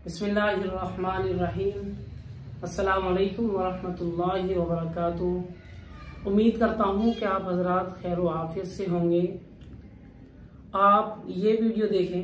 बिस्मिल्लाहिर्रहमानिर्रहीम। अस्सलाम वालेकुम वरहमतुल्लाहि वबरकातुहू। उम्मीद करता हूँ कि आप हजरात खैर व आफियत से होंगे। आप ये वीडियो देखें।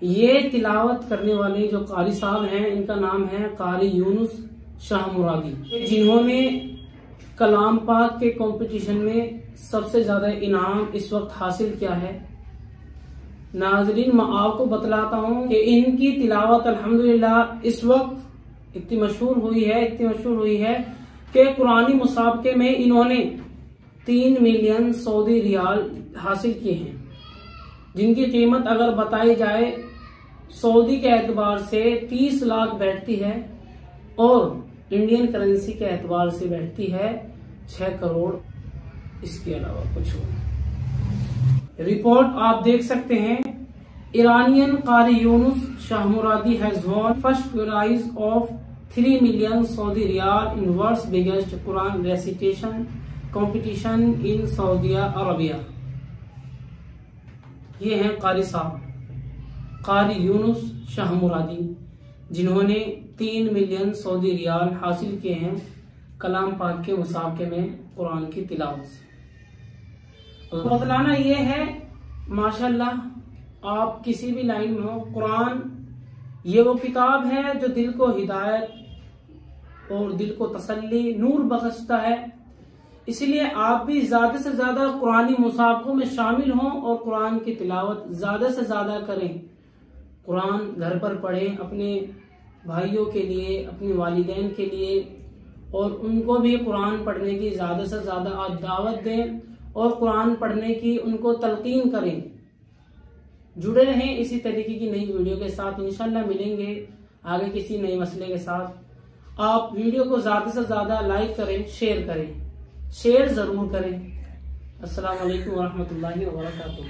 ये तिलावत करने वाले जो कारी साहब हैं, इनका नाम है कारी यूनुस शाह मुरादी, जिन्होंने कलाम पाक के कंपटीशन में सबसे ज्यादा इनाम इस वक्त हासिल किया है। नाजरीन, मैं आपको बतलाता हूँ कि इनकी तिलावत अल्हम्दुलिल्लाह इस वक्त इतनी मशहूर हुई है कि कुरानी मुसाबके में इन्होंने 3 मिलियन सऊदी रियाल हासिल किए हैं, जिनकी कीमत अगर बताई जाए सऊदी के एतबार से 30 लाख बैठती है और इंडियन करेंसी के एतबार से बैठती है 6 करोड़। इसके अलावा कुछ हो। रिपोर्ट आप देख सकते हैं। ईरानियन कारी Yunus Shah Muradi has won first prize of 3 million Saudi riyal in world's biggest Quran recitation competition in Saudi Arabia. ये हैं कारी साहब, कारी यूनुस शाह मुरादी, जिन्होंने 3 मिलियन सऊदी रियाल हासिल किए हैं कलाम पाक के मुसाबके में कुरान की तिलावत से। बतलाना ये है, माशाल्लाह, आप किसी भी लाइन में हो, कुरान ये वो किताब है जो दिल को हिदायत और दिल को तसल्ली, नूर बख्शता है। इसलिए आप भी ज्यादा से ज्यादा कुरानी मुसाबकों में शामिल हों और कुरान की तिलावत ज्यादा से ज्यादा करें। कुरान घर पर पढ़ें, अपने भाइयों के लिए, अपने वालिदैन के लिए, और उनको भी कुरान पढ़ने की ज्यादा से ज्यादा आप दावत दें और कुरान पढ़ने की उनको तलकीन करें। जुड़े रहें इसी तरीके की नई वीडियो के साथ। इंशाल्लाह मिलेंगे आगे किसी नए मसले के साथ। आप वीडियो को ज्यादा से ज्यादा लाइक करें, शेयर जरूर करें। अस्सलाम वालेकुम वरहमतुल्लाहि वबरकातुहू।